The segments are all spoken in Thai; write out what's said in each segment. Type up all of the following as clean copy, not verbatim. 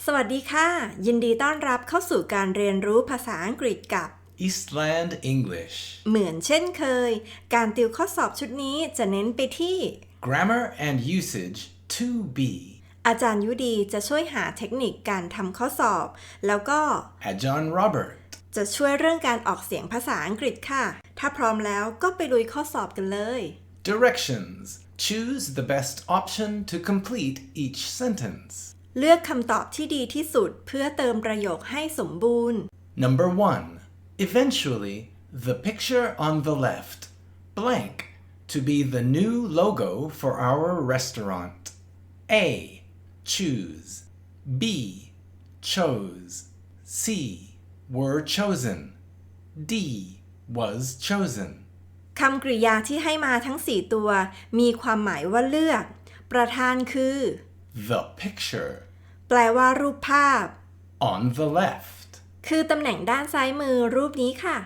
สวัสดีค่ะยินดีต้อนรับเข้าสู่การเรียนรู้ภาษาอังกฤษกับ Eastland English เหมือนเช่นเคยการติวข้อสอบชุดนี้จะเน้นไปที่ Grammar and Usage 2B อาจารย์ยุดีจะช่วยหาเทคนิคการทำข้อสอบแล้วก็ อาจารย์ Robert จะช่วยเรื่องการออกเสียงภาษาอังกฤษค่ะถ้าพร้อมแล้วก็ไปลุยข้อสอบกันเลย Directions Choose the best option to complete each sentence. เลือกคำตอบที่ดีที่สุดเพื่อเติมประโยคให้สมบูรณ์ Number 1. Eventually, the picture on the left blank to be the new logo for our restaurant. A. Choose. B. Chose. C. Were chosen. D. Was chosen. คำกริยาที่ให้มาทั้ง4ตัวมีความหมายว่าเลือกประธานคือ The picture แปลว่ารูปภาพ on the left. คือตำแหน่งด้านซ้ายมือรูปนี้ค่ะ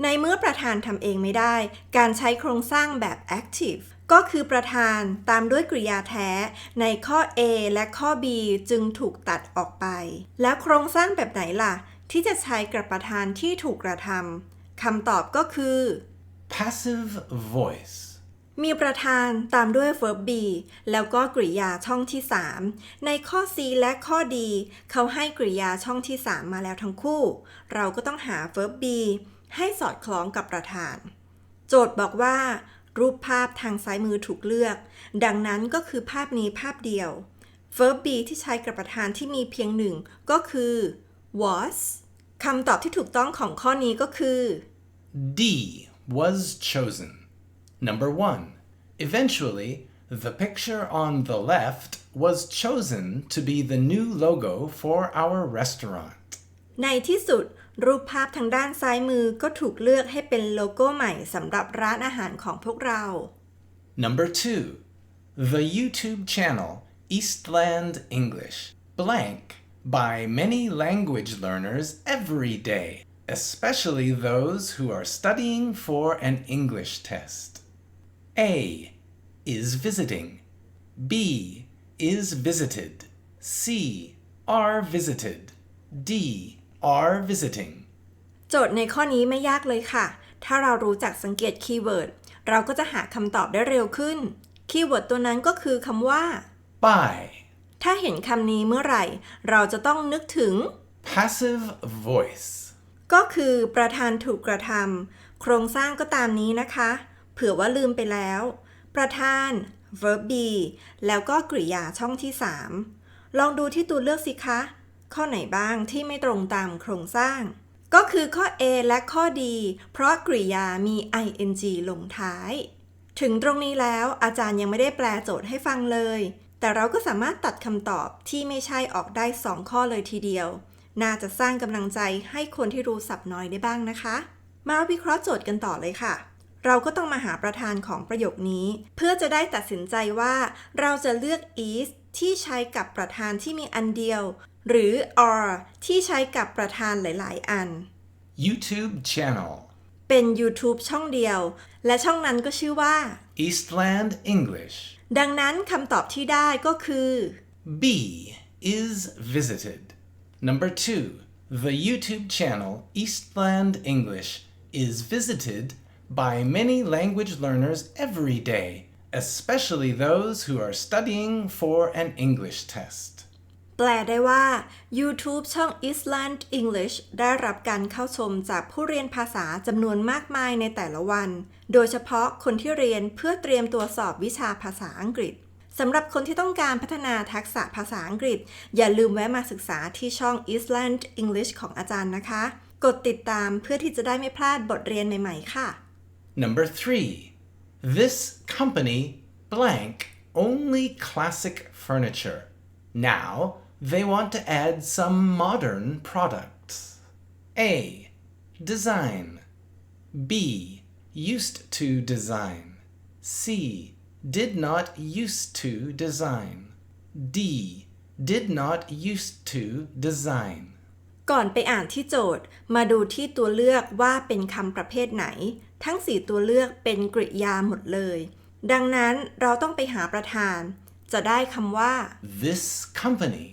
ในเมื่อประธานทำเองไม่ได้การใช้โครงสร้างแบบ active ก็คือประธานตามด้วยกริยาแท้ในข้อ A และข้อ B จึงถูกตัดออกไปแล้วโครงสร้างแบบไหนล่ะที่จะใช้กับประธานที่ถูกกระทำคำตอบก็คือ Passive voice. มีประธานตามด้วย verb be แล้วก็กริยาช่องที่3ในข้อ C และข้อ D เขาให้กริยาช่องที่3มาแล้วทั้งคู่เราก็ต้องหา verb be ให้สอดคล้องกับประธานโจทย์บอกว่ารูปภาพทางซ้ายมือถูกเลือกดังนั้นก็คือภาพนี้ภาพเดียว verb be ที่ใช้กับประธานที่มีเพียงหนึ่งก็คือ was คำตอบที่ถูกต้องของข้อนี้ก็คือ D. Was chosen. Number 1. Eventually, the picture on the left was chosen to be the new logo for our restaurant. ในที่สุดรูปภาพทางด้านซ้ายมือก็ถูกเลือกให้เป็นโลโก้ใหม่สำหรับร้านอาหารของพวกเรา Number 2. The YouTube channel Eastland English blank by many language learners every day, especially those who are studying for an English test. A. Is visiting. B. Is visited. C. Are visited. D. Are visiting. โจทย์ในข้อนี้ไม่ยากเลยค่ะถ้าเรารู้จักสังเกตคีย์เวิร์ดเราก็จะหาคำตอบได้เร็วขึ้นคีย์เวิร์ดตัวนั้นก็คือคำว่า By. ถ้าเห็นคำนี้เมื่อไหร่เราจะต้องนึกถึง Passive voice. ก็คือประธานถูกกระทำโครงสร้างก็ตามนี้นะคะเผื่อว่าลืมไปแล้วประธาน verb be แล้วก็กริยาช่องที่3ลองดูที่ตัวเลือกสิคะข้อไหนบ้างที่ไม่ตรงตามโครงสร้างก็คือข้อ A และข้อ D เพราะกริยามี ing ลงท้ายถึงตรงนี้แล้วอาจารย์ยังไม่ได้แปลโจทย์ให้ฟังเลยแต่เราก็สามารถตัดคำตอบที่ไม่ใช่ออกได้2ข้อเลยทีเดียวน่าจะสร้างกำลังใจให้คนที่รู้ศัพท์น้อยได้บ้างนะคะมาวิเคราะห์โจทย์กันต่อเลยค่ะเราก็ต้องมาหาประธานของประโยคนี้เพื่อจะได้ตัดสินใจว่าเราจะเลือก is ที่ใช้กับประธานที่มีอันเดียวหรือ are ที่ใช้กับประธานหลายๆอัน YouTube channel. เป็น YouTube ช่องเดียวและช่องนั้นก็ชื่อว่า Eastland English. ดังนั้นคำตอบที่ได้ก็คือ B. Is visited. Number 2. The YouTube channel Eastland English is visited by many language learners every day, especially those who are studying for an English test. แปลได้ว่า YouTube ช่อง Eastland English ได้รับการเข้าชมจากผู้เรียนภาษาจำนวนมากมายในแต่ละวัน โดยเฉพาะคนที่เรียนเพื่อเตรียมตัวสอบวิชาภาษาอังกฤษสำหรับคนที่ต้องการพัฒนาทักษะภาษาอังกฤษอย่าลืมแวะมาศึกษาที่ช่อง Eastland English ของอาจารย์นะคะกดติดตามเพื่อที่จะได้ไม่พลาดบทเรียนใหม่ๆค่ะ Number 3. This company blank only classic furniture. Now they want to add some modern products. A. Design. B. Used to design. C. Did not used to design. D. Did not used to design. ก่อนไปอ่านที่โจทย์มาดูที่ตัวเลือกว่าเป็นคำประเภทไหนทั้ง4ตัวเลือกเป็นกริยาหมดเลยดังนั้นเราต้องไปหาประธาน จะได้คำว่า This company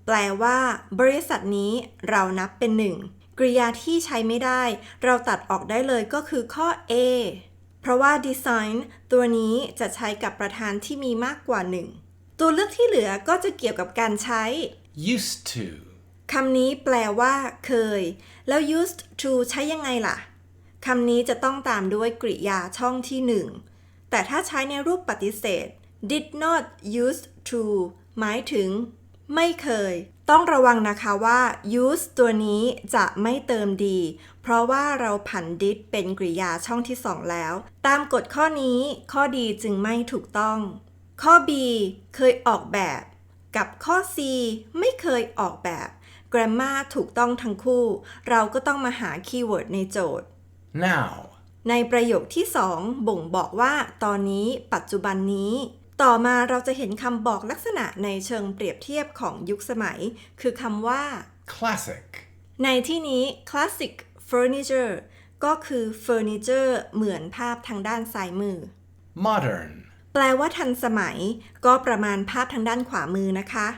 แปลว่าบริษัทนี้เรานับเป็นหนึ่งกริยาที่ใช้ไม่ได้เราตัดออกได้เลยก็คือข้อ A เพราะว่า design ตัวนี้จะใช้กับประธานที่มีมากกว่าหนึ่งตัวเลือกที่เหลือก็จะเกี่ยวกับการใช้ used to, คำนี้แปลว่าเคยแล้ว used to ใช้ยังไงล่ะคำนี้จะต้องตามด้วยกริยาช่องที่หนึ่งแต่ถ้าใช้ในรูปปฏิเสธ did not used to หมายถึงไม่เคยต้องระวังนะคะว่า use ตัวนี้จะไม่เติมดีเพราะว่าเราผัน did เป็นกริยาช่องที่2แล้วตามกฎข้อนี้ข้อดีจึงไม่ถูกต้องข้อ B เคยออกแบบกับข้อ C ไม่เคยออกแบบ grammar ถูกต้องทั้งคู่เราก็ต้องมาหาคีย์เวิร์ดในโจทย์ now, ในประโยคที่2บ่งบอกว่าตอนนี้ปัจจุบันนี้ต่อมาเราจะเห็นคำบอกลักษณะในเชิงเปรียบเทียบของยุคสมัยคือคำว่า classic, ในที่นี้ classic furniture ก็คือ furniture เหมือนภาพทางด้านซ้ายมือ modern, แปลว่าทันสมัยก็ประมาณภาพทางด้านขวามือนะคะ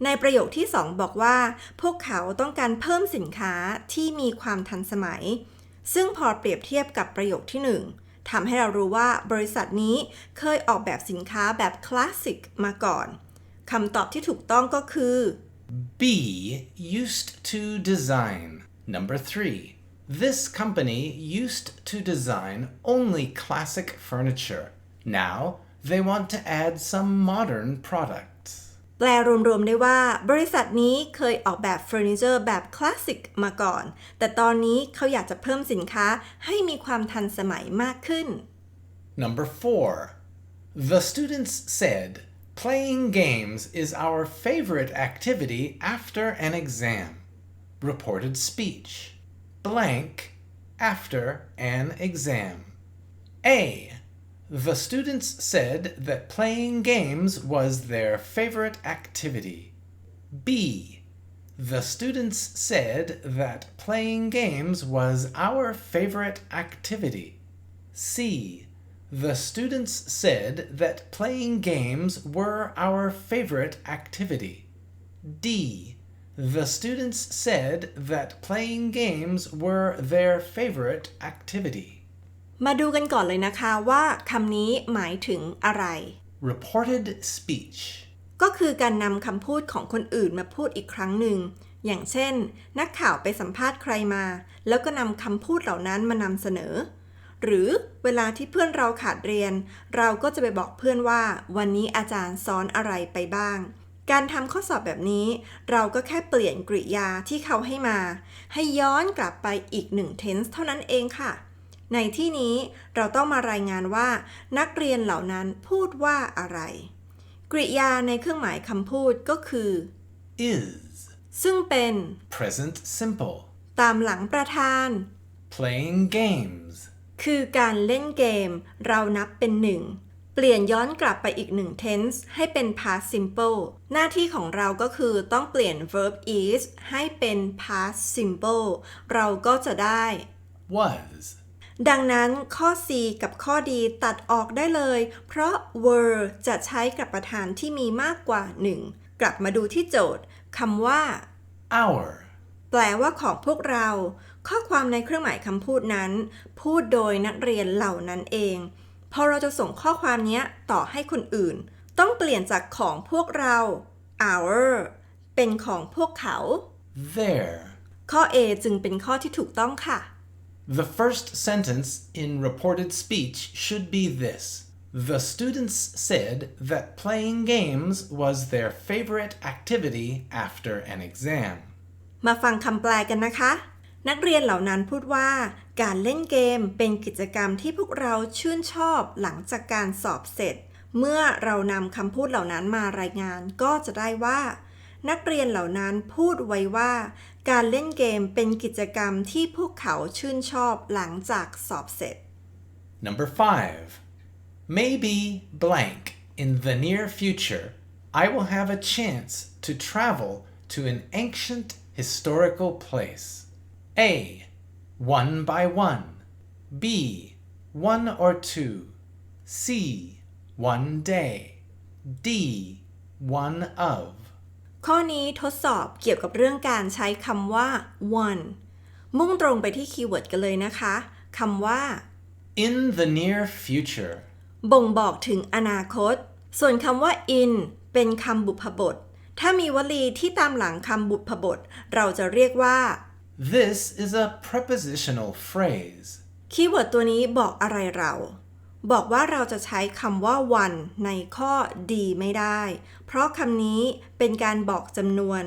ในประโยคที่2บอกว่าพวกเขาต้องการเพิ่มสินค้าที่มีความทันสมัยซึ่งพอเปรียบเทียบกับประโยคที่1ทำให้เรารู้ว่าบริษัทนี้เคยออกแบบสินค้าแบบคลาสสิกมาก่อนคำตอบที่ถูกต้องก็คือ B, used to design. Number 3, this company used to design only classic furniture. Now, they want to add some modern products. แปลรวมๆได้ว่าบริษัทนี้เคยออกแบบเฟอร์นิเจอร์แบบคลาสสิกมาก่อนแต่ตอนนี้เขาอยากจะเพิ่มสินค้าให้มีความทันสมัยมากขึ้น Number 4, the students said, playing games is our favorite activity after an exam. Reported speech. Blank after an exam. A. The students said that playing games was their favorite activity. B. The students said that playing games was our favorite activity. C. The students said that playing games were our favorite activity. D. The students said that playing games were their favorite activity. มาดูกันก่อนเลยนะคะว่าคำนี้หมายถึงอะไร Reported speech. ก็คือการนำคำพูดของคนอื่นมาพูดอีกครั้งหนึ่งอย่างเช่นนักข่าวไปสัมภาษณ์ใครมาแล้วก็นำคำพูดเหล่านั้นมานำเสนอหรือเวลาที่เพื่อนเราขาดเรียนเราก็จะไปบอกเพื่อนว่าวันนี้อาจารย์สอนอะไรไปบ้างการทำข้อสอบแบบนี้เราก็แค่เปลี่ยนกริยาที่เขาให้มาให้ย้อนกลับไปอีก1 tense เท่านั้นเองค่ะในที่นี้เราต้องมารายงานว่านักเรียนเหล่านั้นพูดว่าอะไรกริยาในเครื่องหมายคำพูดก็คือ Is. ซึ่งเป็น Present simple. ตามหลังประธาน Playing games. คือการเล่นเกมเรานับเป็น1เปลี่ยนย้อนกลับไปอีก1 tense ให้เป็น past simple หน้าที่ของเราก็คือต้องเปลี่ยน verb is ให้เป็น past simple เราก็จะได้ Was. ดังนั้นข้อ C กับข้อ D ตัดออกได้เลยเพราะ were จะใช้กับประธานที่มีมากกว่า1กลับมาดูที่โจทย์คำว่า Our. แปลว่าของพวกเราข้อความในเครื่องหมายคำพูดนั้นพูดโดยนักเรียนเหล่านั้นเองพอเราจะส่งข้อความนี้ต่อให้คนอื่นต้องเปลี่ยนจากของพวกเรา our เป็นของพวกเขา Their. ข้อ A จึงเป็นข้อที่ถูกต้องค่ะ The first sentence in reported speech should be this. The students said that playing games was their favorite activity after an exam. มาฟังคำแปลกันนะคะนักเรียนเหล่านั้นพูดว่าการเล่นเกมเป็นกิจกรรมที่พวกเราชื่นชอบหลังจากการสอบเสร็จเมื่อเรานำคำพูดเหล่านั้นมารายงานก็จะได้ว่านักเรียนเหล่านั้นพูดไว้ว่าการเล่นเกมเป็นกิจกรรมที่พวกเขาชื่นชอบหลังจากสอบเสร็จ Number 5. Maybe blank in the near future I will have a chance to travel to an ancient historical place. A. One by one. B. One or two. C. One day. D. One of. ข้อนี้ทดสอบเกี่ยวกับเรื่องการใช้คำว่า one มุ่งตรงไปที่คีย์เวิร์ดกันเลยนะคะคำว่า In the near future. บ่งบอกถึงอนาคต ส่วนคำว่า in เป็นคำบุพบท ถ้ามีวลีที่ตามหลังคำบุพบท เราจะเรียกว่า This is a prepositional phrase. คีย์เวิร์ดตัวนี้บอกอะไรเรา บอกว่าเราจะใช้คำว่า one ในข้อดีไม่ได้ เพราะคำนี้เป็นการบอกจำนวน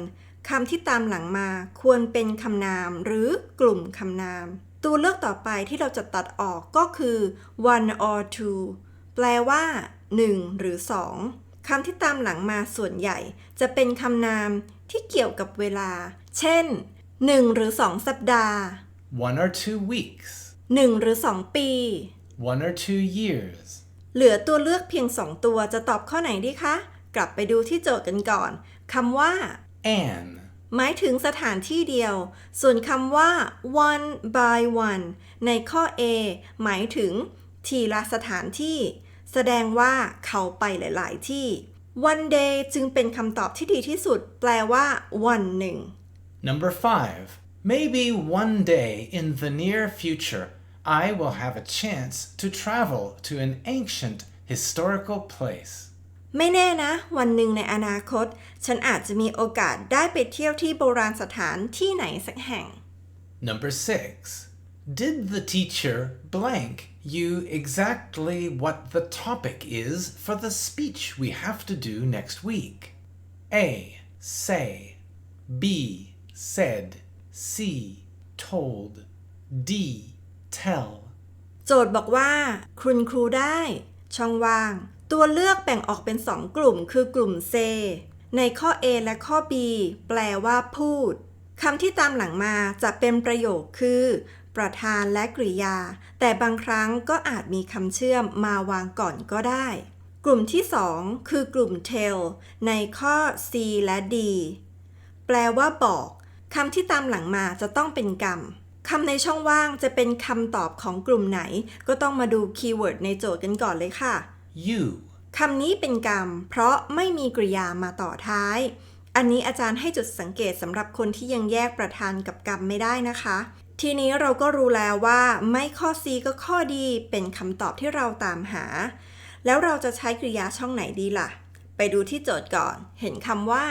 คำที่ตามหลังมาควรเป็นคำนามหรือกลุ่มคำนาม ตัวเลือกต่อไปที่เราจะตัดออกก็คือ one or two แปลว่า 1 หรือ 2 คำที่ตามหลังมาส่วนใหญ่จะเป็นคำนามที่เกี่ยวกับเวลา เช่น 1 หรือ 2 สัปดาห์ 1 or 2 weeks. 1 หรือ 2 ปี 1 or 2 years. เหลือตัวเลือกเพียง 2 ตัวจะตอบข้อไหนดีคะ กลับไปดูที่โจทย์กันก่อน คำว่า An. หมายถึงสถานที่เดียว ส่วนคำว่า one by one ในข้อ A หมายถึงทีละสถานที่ แสดงว่าเขาไปหลาย ๆ ที่ one day จึงเป็นคำตอบที่ดีที่สุด แปลว่าวันหนึ่ง Number 5. Maybe one day in the near future, I will have a chance to travel to an ancient historical place. ไม่แน่นะ วันหนึ่งในอนาคต ฉันอาจจะมีโอกาสได้ไปเที่ยวที่โบราณสถานที่ไหนสักแห่ง Number 6. Did the teacher blank you exactly what the topic is for the speech we have to do next week? A. Say. B. Said. C. Told. D. Tell. โจทย์บอกว่าคุณครูได้ช่องว่าง ตัวเลือกแบ่งออกเป็น 2 กลุ่มคือกลุ่ม say ในข้อ A และข้อ B แปลว่าพูดคำที่ตามหลังมาจะเป็นประโยคคือ ประธานและกริยา แต่บางครั้งก็อาจมีคำเชื่อมมาวางก่อนก็ได้ กลุ่มที่ 2 คือกลุ่ม tell ในข้อ C และ D แปลว่าบอกคำที่ตามหลังมาจะต้องเป็นกรรมคำในช่องว่างจะเป็นคำตอบของกลุ่มไหนก็ต้องมาดูคีย์เวิร์ดในโจทย์กันก่อนเลยค่ะ You. คำนี้เป็นกรรมเพราะไม่มีกริยามาต่อท้าย อันนี้อาจารย์ให้จุดสังเกตสำหรับคนที่ยังแยกประธานกับกรรมไม่ได้นะคะ ทีนี้เราก็รู้แล้วว่าไม่ข้อ C ก็ข้อ D เป็นคำตอบที่เราตามหา แล้วเราจะใช้กริยาช่องไหนดีล่ะ ไปดูที่โจทย์ก่อน เห็นคำว่า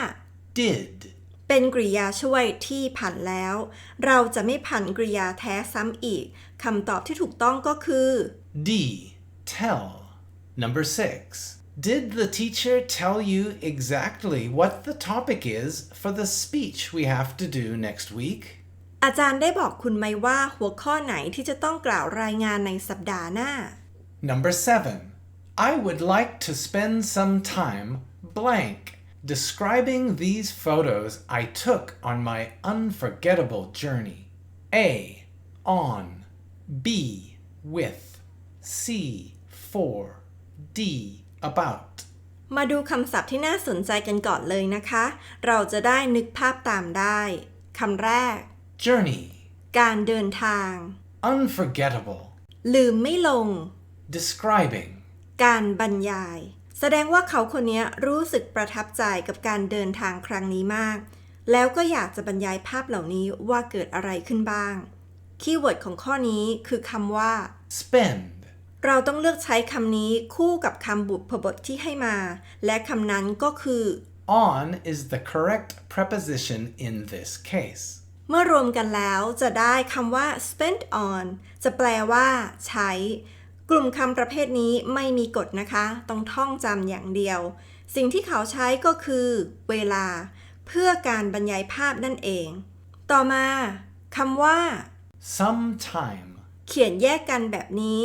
Did. เป็นกริยาช่วยที่ผันแล้ว เราจะไม่ผันกริยาแท้ซ้ำอีก คำตอบที่ถูกต้องก็คือ D. Tell. Number 6. Did the teacher tell you exactly what the topic is for the speech we have to do next week? อาจารย์ได้บอกคุณไหมว่าหัวข้อไหนที่จะต้องกล่าวรายงานในสัปดาห์หน้า Number 7. I would like to spend some time blank describing these photos I took on my unforgettable journey. A. On. B. With. C. For. D. About. มาดูคำศัพท์ที่น่าสนใจกันก่อนเลยนะคะ เราจะได้นึกภาพตามได้คำแรก Journey. การเดินทาง Unforgettable. ลืมไม่ลง Describing. การบรรยาย แสดงว่าเขาคนนี้รู้สึกประทับใจกับการเดินทางครั้งนี้มาก แล้วก็อยากจะบรรยายภาพเหล่านี้ว่าเกิดอะไรขึ้นบ้าง คีย์เวิร์ดของข้อนี้คือคำว่า Spend. เราต้องเลือกใช้คำนี้คู่กับคำบุพบทที่ให้มา และคำนั้นก็คือ On is the correct preposition in this case. เมื่อรวมกันแล้วจะได้คำว่า spend on จะแปลว่าใช้ กลุ่มคำประเภทนี้ไม่มีกฎนะคะ ต้องท่องจำอย่างเดียว สิ่งที่เขาใช้ก็คือ เวลา เพื่อการบรรยายภาพนั่นเอง ต่อมาคำว่า Sometime. เขียนแยกกันแบบนี้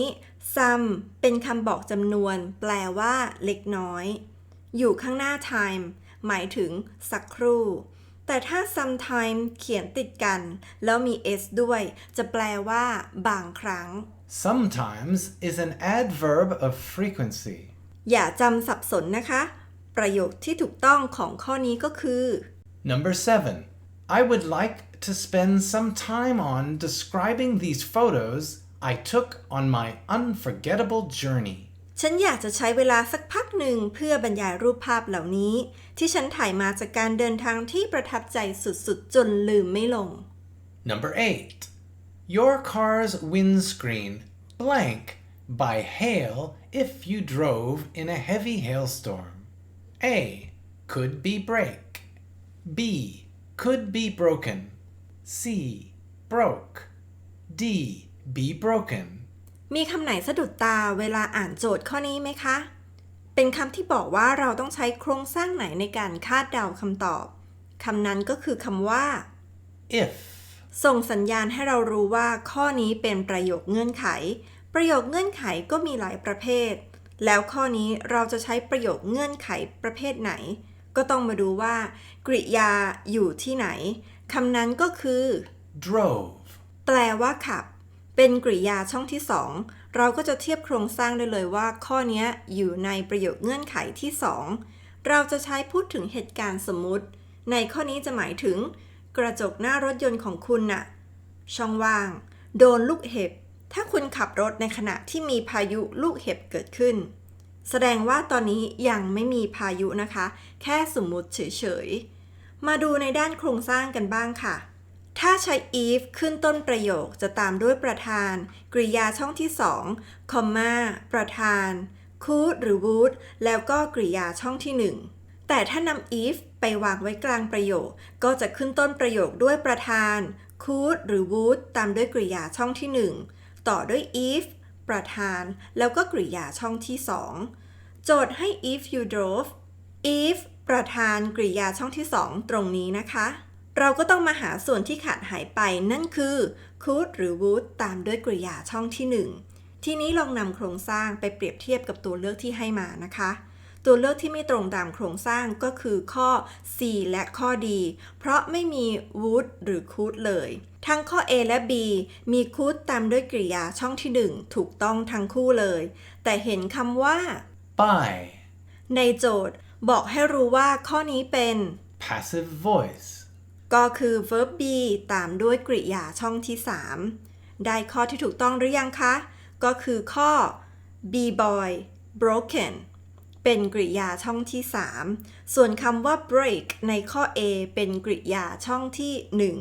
some เป็นคำบอกจำนวน แปลว่าเล็กน้อย อยู่ข้างหน้า time หมายถึงสักครู่ แต่ถ้า sometime เขียนติดกัน แล้วมี s ด้วย จะแปลว่าบางครั้ง Sometimes is an adverb of frequency. อย่าจำสับสนนะคะ ประโยคที่ถูกต้องของข้อนี้ก็คือ Number 7. I would like to spend some time on describing these photos I took on my unforgettable journey. ฉันอยากจะใช้เวลาสักพักหนึ่งเพื่อบรรยายรูปภาพเหล่านี้ที่ฉันถ่ายมาจากการเดินทางที่ประทับใจสุดๆจนลืมไม่ลง Number 8. Your car's windscreen blank by hail if you drove in a heavy hailstorm. A. Could be break. B. Could be broken. C. Broke. D. Be broken. มีคำไหนสะดุดตาเวลาอ่านโจทย์ข้อนี้ไหมคะ เป็นคำที่บอกว่าเราต้องใช้โครงสร้างไหนในการคาดเดาคำตอบ คำนั้นก็คือคำว่า If. ส่งสัญญาณให้เรารู้ว่าข้อนี้เป็นประโยคเงื่อนไข ประโยคเงื่อนไขก็มีหลายประเภท แล้วข้อนี้เราจะใช้ประโยคเงื่อนไขประเภทไหน ก็ต้องมาดูว่ากริยาอยู่ที่ไหน คำนั้นก็คือ Drove. แปลว่าขับ เป็นกริยาช่องที่ 2 เราก็จะเทียบโครงสร้างได้เลยว่าข้อนี้อยู่ในประโยคเงื่อนไขที่ 2 เราจะใช้พูดถึงเหตุการณ์สมมุติ ในข้อนี้จะหมายถึงกระจกหน้ารถยนต์ของคุณน่ะช่องว่างโดนลูกเห็บถ้าคุณขับรถในขณะที่มีพายุลูกเห็บเกิดขึ้นแสดงว่าตอนนี้ยังไม่มีพายุนะคะแค่สมมุติเฉยๆมาดูในด้านโครงสร้างกันบ้างค่ะถ้าใช้ if ขึ้นต้นประโยคจะตามด้วยประธานกริยาช่องที่2คอมมาประธาน could หรือ would แล้วก็กริยาช่องที่ 1แต่ถ้านำ if ไปวางไว้กลางประโยคก็จะขึ้นต้นประโยคด้วยประธาน could หรือ would ตามด้วยกริยาช่องที่ 1ต่อด้วย if ประธานแล้วก็กริยาช่องที่ 2โจทย์ให้ if you drove if ประธานกริยาช่องที่ 2ตรงนี้นะคะเราก็ต้องมาหาส่วนที่ขาดหายไปนั่นคือ could หรือ would ตามด้วยกริยาช่องที่ 1ทีนี้ลองนำโครงสร้างไปเปรียบเทียบกับตัวเลือกที่ให้มานะคะตัวเลือกที่ไม่ตรงตามโครงสร้างก็คือข้อ C และข้อ D เพราะไม่มี would หรือ could เลยทั้งข้อ A และ B มี could ตามด้วยกริยาช่องที่ 1ถูกต้องทั้งคู่เลยแต่เห็นคำว่า By. ในโจทย์บอกให้รู้ว่าข้อนี้เป็น Passive voice. ก็คือ verb be ตามด้วยกริยาช่องที่ 3ได้ข้อที่ถูกต้องหรือยังคะก็คือข้อ be boy broken เป็นกริยาช่องที่ 3ส่วนคำว่า break ในข้อ A เป็นกริยาช่องที่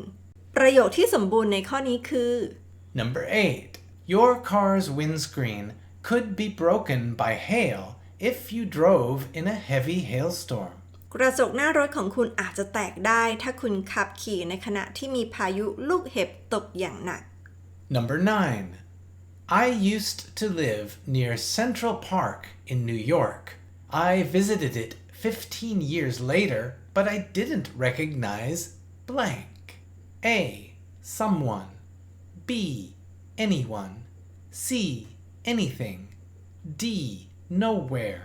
1ประโยคที่สมบูรณ์ในข้อนี้คือ Number 8. Your car's windscreen could be broken by hail if you drove in a heavy hailstorm. กระจกหน้ารถของคุณอาจจะแตกได้ถ้าคุณขับขี่ในขณะที่มีพายุลูกเห็บตกอย่างหนัก Number 9. I used to live near Central Park in New York. I visited it 15 years later, but I didn't recognize blank. A. Someone. B. Anyone. C. Anything. D. Nowhere.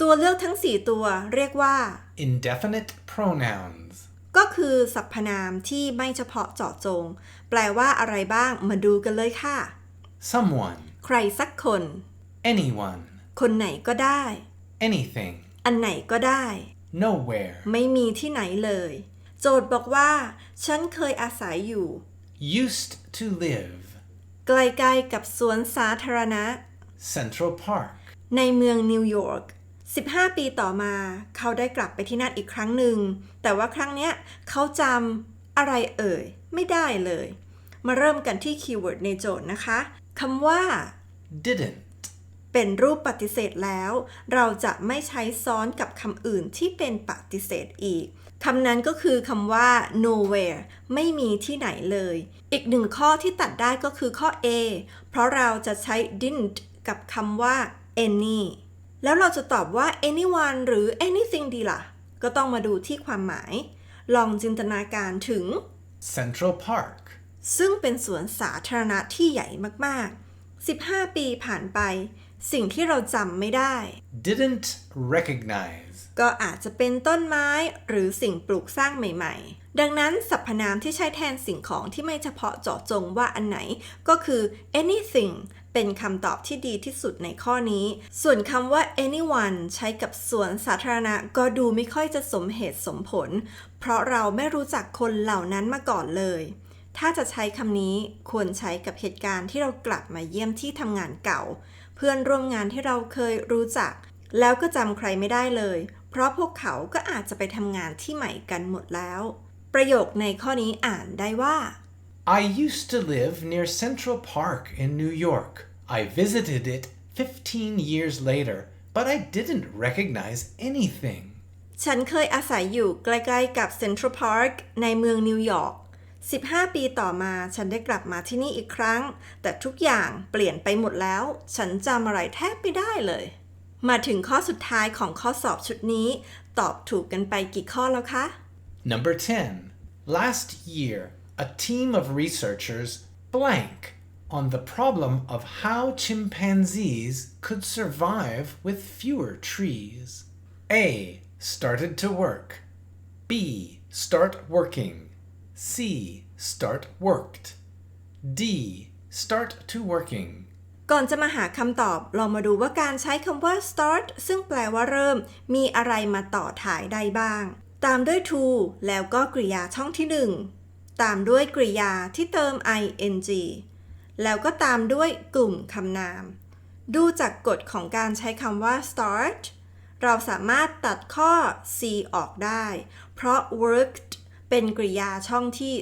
ตัวเลือกทั้ง 4 ตัวเรียกว่า Indefinite pronouns. ก็คือสรรพนามที่ไม่เฉพาะเจาะจงแปลว่าอะไรบ้างมาดูกันเลยค่ะ Someone. ใครสักคน Anyone. คนไหนก็ได้ Anything. อันไหนก็ได้ Nowhere. ไม่มีที่ไหนเลยโจทย์บอกว่าฉันเคยอาศัยอยู่ Used to live. ใกล้ๆกับสวนสาธารณะ Central Park. ในเมืองนิวยอร์ก15 ปีต่อมาเขาได้กลับไปที่นั่นอีกครั้งหนึ่งแต่ว่าครั้งเนี้ยเขาจำอะไรไม่ได้เลยมาเริ่มกันที่คีย์เวิร์ดในโจทย์นะคะคำว่า Didn't. เป็นรูปปฏิเสธแล้วเราจะไม่ใช้ซ้อนกับคำอื่นที่เป็นปฏิเสธอีกคำนั้นก็คือคำว่า nowhere ไม่มีที่ไหนเลยอีกหนึ่งข้อที่ตัดได้ก็คือข้อ A เพราะเราจะใช้ didn't กับคำว่า any แล้วเราจะตอบว่า anyone หรือ anything ดีล่ะก็ต้องมาดูที่ความหมายลองจินตนาการถึง Central Park. ซึ่งเป็นสวนสาธารณะที่ใหญ่มากๆ15 ปีผ่านไปสิ่งที่เราจำไม่ได้ Didn't recognize. ก็อาจจะเป็นต้นไม้หรือสิ่งปลูกสร้างใหม่ๆดังนั้นสรรพนามที่ใช้แทนสิ่งของที่ไม่เฉพาะเจาะจงว่าอันไหนก็คือ anything เป็นคำตอบที่ดีที่สุดในข้อนี้ส่วนคำว่า anyone ใช้กับสวนสาธารณะก็ดูไม่ค่อยจะสมเหตุสมผลเพราะเราไม่รู้จักคนเหล่านั้นมาก่อนเลยถ้าจะใช้คำนี้ควรใช้กับเหตุการณ์ที่เรากลับมาเยี่ยมที่ทำงานเก่าเ พื่อนร่วมงานที่เราเคยรู้จักแล้วก็จำใครไม่ได้เลยเพราะพวกเขาก็อาจจะไปทำงานที่ใหม่กันหมดแล้วประโยคในข้อนี้อ่านได้ว่า I used to live near Central Park in New York. I visited it 15 years later, but I didn't recognize anything. ฉันเคยอาศัยอยู่ใกล้ๆกับ Central Park ในเมืองนิวยอร์ก 15 ปีต่อมาฉันได้กลับมาที่นี่อีกครั้งแต่ทุกอย่างเปลี่ยนไปหมดแล้วฉันจำอะไรแทบไม่ได้เลยมาถึงข้อสุดท้ายของข้อสอบชุดนี้ตอบถูกกันไปกี่ข้อแล้วคะ Number 10. Last year, a team of researchers blank on the problem of how chimpanzees could survive with fewer trees. A. Started to work. B. Start working. C. Start worked. D. Start to working. ก่อนจะมาหาคำตอบลองมาดูว่าการใช้คำว่า start ซึ่งแปลว่าเริ่มมีอะไรมาต่อท้ายได้บ้างตามด้วย to แล้วก็กริยาช่องที่ 1ตามด้วยกริยาที่เติม ing แล้วก็ตามด้วยกลุ่มคำนามดูจากกฎของการใช้คำว่า start เราสามารถตัดข้อ c ออกได้เพราะ worked เป็นกริยาช่องที่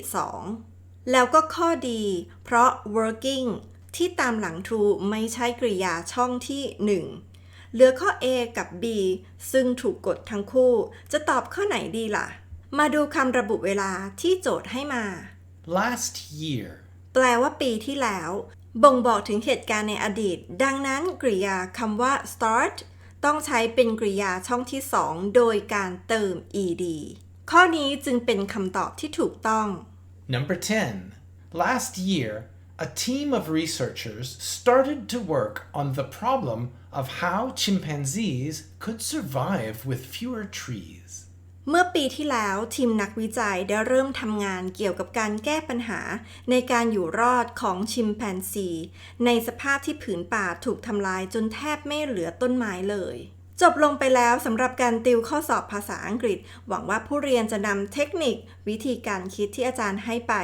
2แล้วก็ข้อดีเพราะ working ที่ตามหลัง to ไม่ใช่กริยาช่องที่ 1เหลือข้อ A กับ B ซึ่งถูกกดทั้งคู่จะตอบข้อไหนดีล่ะมาดูคำระบุเวลาที่โจทย์ให้มา Last year. แปลว่าปีที่แล้วบ่งบอกถึงเหตุการณ์ในอดีตดังนั้นกริยาคำว่า start ต้องใช้เป็นกริยาช่องที่ 2โดยการเติม ed ข้อนี้จึงเป็นคำตอบที่ถูกต้อง Number 10. Last year, a team of researchers started to work on the problem of how chimpanzees could survive with fewer trees. เมื่อปีที่แล้วทีมนักวิจัยได้เริ่มทำงานเกี่ยวกับการแก้ปัญหาในการอยู่รอดของชิมแปนซีในสภาพที่ผืนป่าถูกทำลายจนแทบไม่เหลือต้นไม้เลยจบลงไปแล้วสำหรับการติวข้อสอบภาษาอังกฤษหวังว่าผู้เรียนจะนำเทคนิควิธีการคิดที่อาจารย์ให้ไป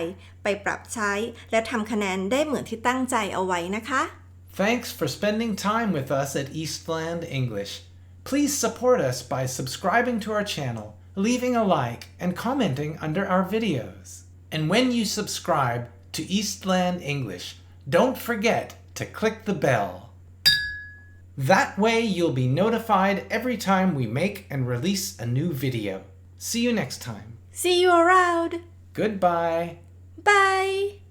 ปรับใช้และทำคะแนนได้เหมือนที่ตั้งใจเอาไว้นะคะ Thanks for spending time with us at Eastland English. Please support us by subscribing to our channel, leaving a like, and commenting under our videos. And when you subscribe to Eastland English, don't forget to click the bell. That way you'll be notified every time we make and release a new video. See you next time. See you around. Goodbye. Bye.